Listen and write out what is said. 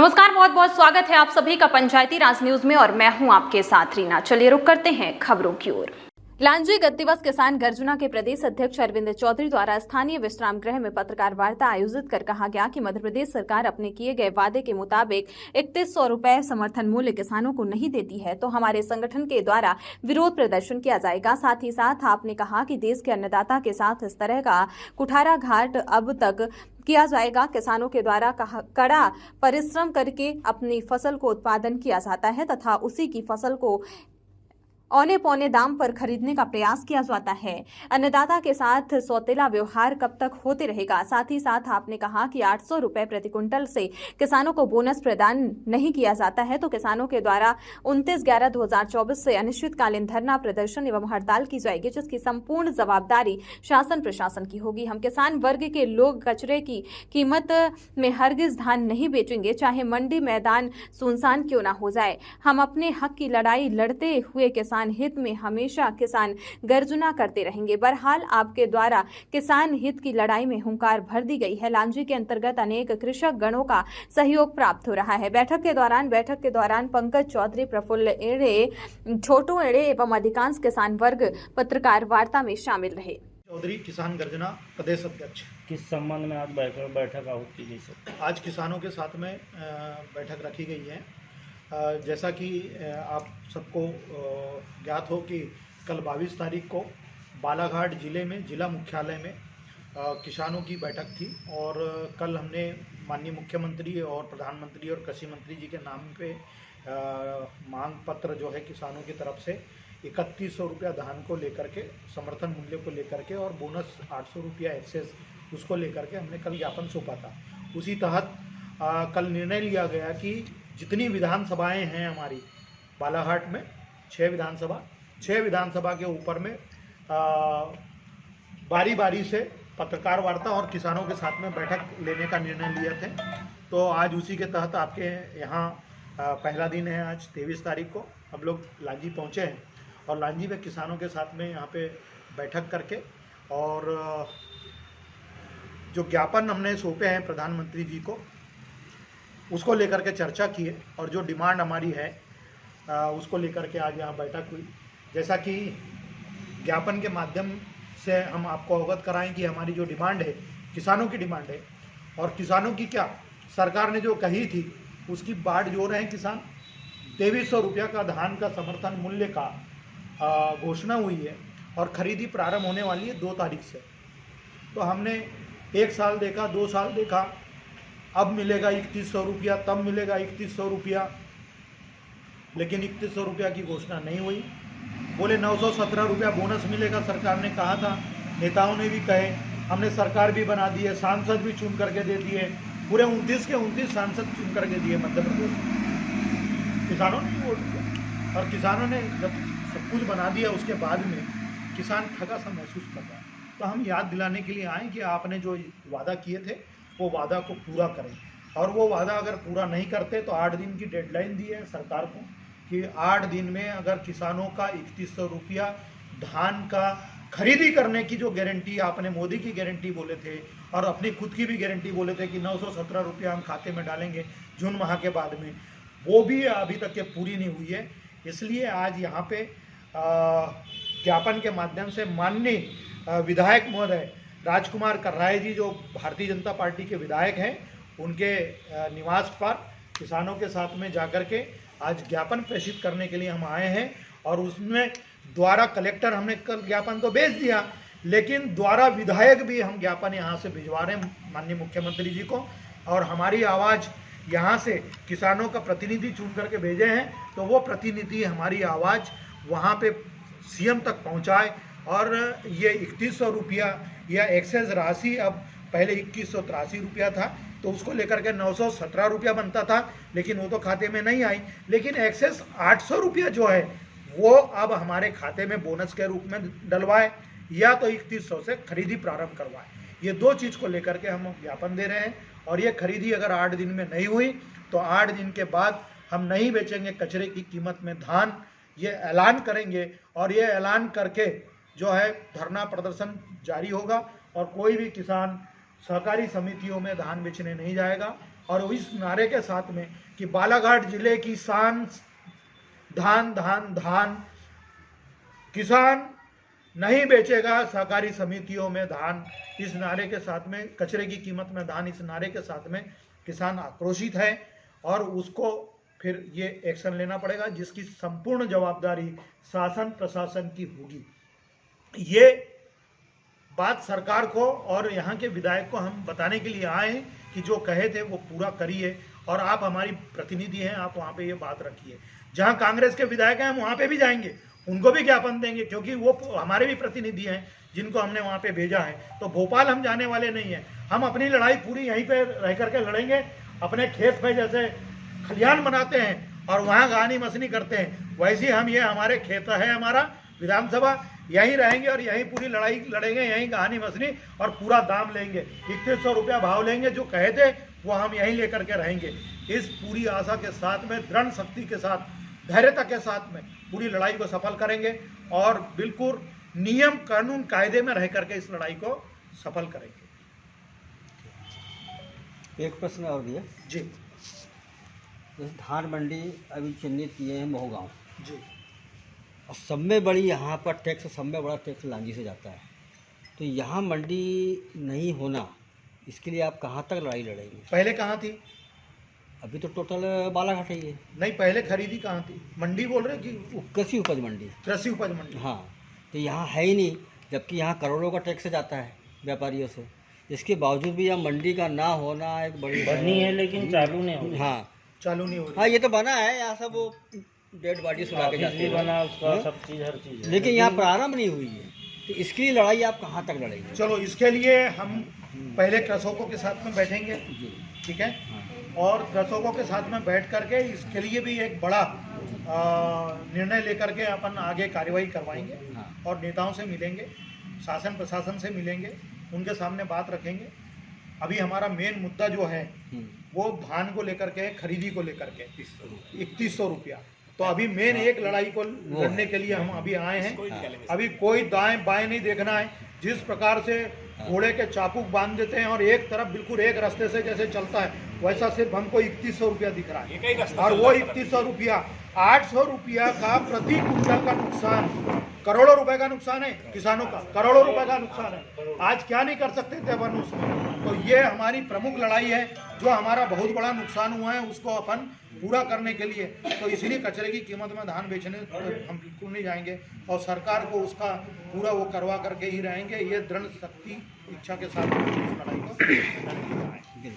नमस्कार, बहुत बहुत स्वागत है आप सभी का पंचायती राज न्यूज में और मैं हूं आपके साथ रीना। चलिए रुक करते हैं खबरों की ओर। लांजी गत दिवस किसान गर्जना के प्रदेश अध्यक्ष अरविंद चौधरी द्वारा स्थानीय विश्राम गृह में पत्रकार वार्ता आयोजित कर कहा गया कि मध्य प्रदेश सरकार अपने किए गए वादे के मुताबिक 3100 रुपए समर्थन मूल्य किसानों को नहीं देती है तो हमारे संगठन के द्वारा विरोध प्रदर्शन किया जाएगा। साथ ही साथ आपने कहा कि देश के अन्नदाता के साथ इस तरह का कुठाराघात अब तक किया जाएगा। किसानों के द्वारा कड़ा परिश्रम करके अपनी फसल को उत्पादन किया जाता है तथा उसी की फसल को औने पौने दाम पर खरीदने का प्रयास किया जाता है। अन्नदाता के साथ सौतेला व्यवहार कब तक होते रहेगा। साथ ही साथ आपने कहा कि 800 रुपए प्रति क्विंटल से किसानों को बोनस प्रदान नहीं किया जाता है तो किसानों के द्वारा 29/11/2024 से अनिश्चितकालीन धरना प्रदर्शन एवं हड़ताल की जाएगी, जिसकी संपूर्ण जवाबदारी शासन प्रशासन की होगी। हम किसान वर्ग के लोग कचरे की कीमत में हरगिज धान नहीं बेचेंगे, चाहे मंडी मैदान सुनसान क्यों न हो जाए। हम अपने हक की लड़ाई लड़ते हुए किसान हित में हमेशा किसान गर्जना करते रहेंगे। बहरहाल आपके द्वारा किसान हित की लड़ाई में हुंकार भर दी गई है। लांजी के अंतर्गत अनेक कृषक गणों का सहयोग प्राप्त हो रहा है। बैठक के दौरान पंकज चौधरी, प्रफुल्ल एड़े, छोटू एड़े एवं अधिकांश किसान वर्ग पत्रकार वार्ता में शामिल रहे। चौधरी, किसान गर्जना प्रदेश अध्यक्ष। किस संबंध में आज बैठक आहूत की गई सर? आज किसानों के साथ में बैठक रखी गई है। जैसा कि आप सबको ज्ञात हो कि कल 22 तारीख को बालाघाट ज़िले में जिला मुख्यालय में किसानों की बैठक थी और कल हमने माननीय मुख्यमंत्री और प्रधानमंत्री और कृषि मंत्री जी के नाम पे मांग पत्र जो है किसानों की तरफ से 3100 रुपया धान को लेकर के, समर्थन मूल्य को लेकर के और बोनस 800 रुपया एक्सेस उसको लेकर के हमने कल ज्ञापन सौंपा था। उसी तहत कल निर्णय लिया गया कि जितनी विधानसभाएं हैं हमारी बालाघाट में 6 विधानसभा के ऊपर में बारी बारी से पत्रकार वार्ता और किसानों के साथ में बैठक लेने का निर्णय लिए थे। तो आज उसी के तहत आपके यहाँ पहला दिन है। आज 23 तारीख को हम लोग लांजी पहुँचे हैं और लांजी में किसानों के साथ में यहाँ पे बैठक करके और जो ज्ञापन हमने सौंपे हैं प्रधानमंत्री जी को उसको लेकर के चर्चा की है और जो डिमांड हमारी है उसको लेकर के आज यहाँ बैठक हुई। जैसा कि ज्ञापन के माध्यम से हम आपको अवगत कराएं कि हमारी जो डिमांड है किसानों की डिमांड है और किसानों की क्या सरकार ने जो कही थी उसकी बाट जोड़ रहे हैं किसान। 2300 रुपया का धान का समर्थन मूल्य का घोषणा हुई है और खरीदी प्रारंभ होने वाली है 2 तारीख से। तो हमने 1 साल देखा, 2 साल देखा, अब मिलेगा 3100 रुपया, तब मिलेगा 3100 रुपया, लेकिन 3100 रुपया की घोषणा नहीं हुई। बोले 917 रुपया बोनस मिलेगा, सरकार ने कहा था, नेताओं ने भी कहे, हमने सरकार भी बना दी है, सांसद भी चुन करके दे दिए, पूरे 29 के 29 सांसद चुन करके दिए मध्य प्रदेश। किसानों ने वोट दिया और किसानों ने जब सब कुछ बना दिया उसके बाद में किसान ठगा सा महसूस कर रहा है। तो हम याद दिलाने के लिए आए कि आपने जो वादा किए थे वो वादा को पूरा करें और वो वादा अगर पूरा नहीं करते तो 8 दिन की डेडलाइन दी है सरकार को कि 8 दिन में अगर किसानों का 3100 रुपया धान का खरीदी करने की जो गारंटी आपने मोदी की गारंटी बोले थे और अपनी खुद की भी गारंटी बोले थे कि 917 रुपया हम खाते में डालेंगे जून माह के बाद में, वो भी अभी तक के पूरी नहीं हुई है। इसलिए आज यहाँ पे ज्ञापन के माध्यम से माननीय विधायक महोदय राजकुमार कर्राए जी जो भारतीय जनता पार्टी के विधायक हैं उनके निवास पर किसानों के साथ में जाकर के आज ज्ञापन प्रेषित करने के लिए हम आए हैं और उसमें द्वारा कलेक्टर हमने कल ज्ञापन तो भेज दिया, लेकिन द्वारा विधायक भी हम ज्ञापन यहाँ से भिजवा रहे हैं माननीय मुख्यमंत्री जी को और हमारी आवाज़ यहाँ से किसानों का प्रतिनिधि चुन करके भेजे हैं तो वो प्रतिनिधि हमारी आवाज़ वहाँ पे सीएम तक पहुँचाए और ये 3100 रुपया या एक्सेस राशि अब पहले 2183 रुपया था तो उसको लेकर के 917 रुपया बनता था, लेकिन वो तो खाते में नहीं आई, लेकिन एक्सेस 800 रुपया जो है वो अब हमारे खाते में बोनस के रूप में डलवाए या तो 3100 से खरीदी प्रारंभ करवाए। ये 2 चीज़ को लेकर के हम ज्ञापन दे रहे हैं और ये खरीदी अगर 8 दिन में नहीं हुई तो 8 दिन के बाद हम नहीं बेचेंगे कचरे की कीमत में धान, ये ऐलान करेंगे और ये ऐलान करके जो है धरना प्रदर्शन जारी होगा और कोई भी किसान सहकारी समितियों में धान बेचने नहीं जाएगा और इस नारे के साथ में कि बालाघाट जिले की शान धान धान धान, किसान नहीं बेचेगा सहकारी समितियों में धान, इस नारे के साथ में कचरे की कीमत में धान, इस नारे के साथ में किसान आक्रोशित है और उसको फिर ये एक्शन लेना पड़ेगा जिसकी संपूर्ण जवाबदारी शासन प्रशासन की होगी। ये बात सरकार को और यहाँ के विधायक को हम बताने के लिए आए हैं कि जो कहे थे वो पूरा करिए और आप हमारी प्रतिनिधि हैं, आप वहाँ पे ये बात रखिए। जहाँ कांग्रेस के विधायक हैं हम वहाँ पे भी जाएंगे, उनको भी ज्ञापन देंगे क्योंकि वो हमारे भी प्रतिनिधि हैं जिनको हमने वहाँ पे भेजा है। तो भोपाल हम जाने वाले नहीं हैं, हम अपनी लड़ाई पूरी यहीं पे रह करके लड़ेंगे। अपने खेत में जैसे खलिहान बनाते हैं और वहाँ गानी मसनी करते हैं, वैसे हम ये हमारे खेत है, हमारा विधानसभा, यहीं रहेंगे और यहीं पूरी लड़ाई लड़ेंगे, यहीं कहानी मसनी और पूरा दाम लेंगे। 3100 रुपया भाव लेंगे, जो कहे थे वो हम यहीं लेकर के रहेंगे। इस पूरी आशा के साथ में, दृढ़ शक्ति के साथ, धैर्यता के साथ में पूरी लड़ाई को सफल करेंगे और बिल्कुल नियम कानून कायदे में रह करके इस लड़ाई को सफल करेंगे। एक प्रश्न और दिया जी। जैसे धान मंडी अभी चिन्हित किए हैं महू गाँव जी। और सब में बड़ी यहाँ पर टैक्स, सब में बड़ा टैक्स लांजी से जाता है, तो यहाँ मंडी नहीं होना, इसके लिए आप कहाँ तक लड़ाई लड़ेंगे? पहले कहाँ थी? अभी तो टोटल बालाघाट है ये। नहीं, पहले खरीदी कहाँ थी? मंडी बोल रहे कि कृषि उपज मंडी? कृषि उपज मंडी। हाँ, तो यहाँ है ही नहीं, जबकि यहाँ करोड़ों का टैक्स जाता है व्यापारियों से। इसके बावजूद भी यहाँ मंडी का ना होना एक बड़ी बनी है लेकिन चालू नहीं हो रही। हाँ, चालू नहीं हो रही। हाँ, ये तो बना है, यहाँ सब वो डेड बॉडी सुला के जाते ऑफिस भी हैं, बना उसका, सब चीज़ हर चीज़ है। लेकिन यहाँ प्रारंभ नहीं हुई है, तो इसके लिए लड़ाई आप कहाँ तक लड़ेंगे? चलो, इसके लिए हम पहले कृषकों के साथ में बैठेंगे, जी, ठीक है, हाँ, और कृषकों के साथ में बैठ करके इसके लिए भी एक बड़ा निर्णय लेकर के अपन आगे कार्रवाई करवाएंगे हाँ, और नेताओं से मिलेंगे, शासन प्रशासन से मिलेंगे, उनके सामने बात रखेंगे। अभी हमारा मेन मुद्दा जो है वो धान को लेकर के, खरीदी को लेकर के 3100 रुपया। तो अभी मेन एक लड़ाई को लड़ने के लिए हम अभी आए हैं। अभी कोई दाएं बाएं नहीं देखना है। जिस प्रकार से घोड़े के चाबुक बांध देते हैं और एक तरफ बिल्कुल एक रास्ते से जैसे चलता है, वैसा सिर्फ हमको 3100 रुपया दिख रहा है। और वो 3100 रुपया, 800 रुपया का प्रति कुंटल का नुकसान, करोड़ों रुपए का नुकसान है किसानों का, करोड़ों रुपए का नुकसान है। आज क्या नहीं कर सकते थे अपन उसमें। तो ये हमारी प्रमुख लड़ाई है, जो हमारा बहुत बड़ा नुकसान हुआ है उसको अपन पूरा करने के लिए। तो इसलिए कचरे की कीमत में धान बेचने हम बिल्कुल नहीं जाएंगे और सरकार को उसका पूरा वो करवा करके ही रहेंगे। ये दृढ़ शक्ति इच्छा के साथ इस लड़ाई को लड़ेंगे।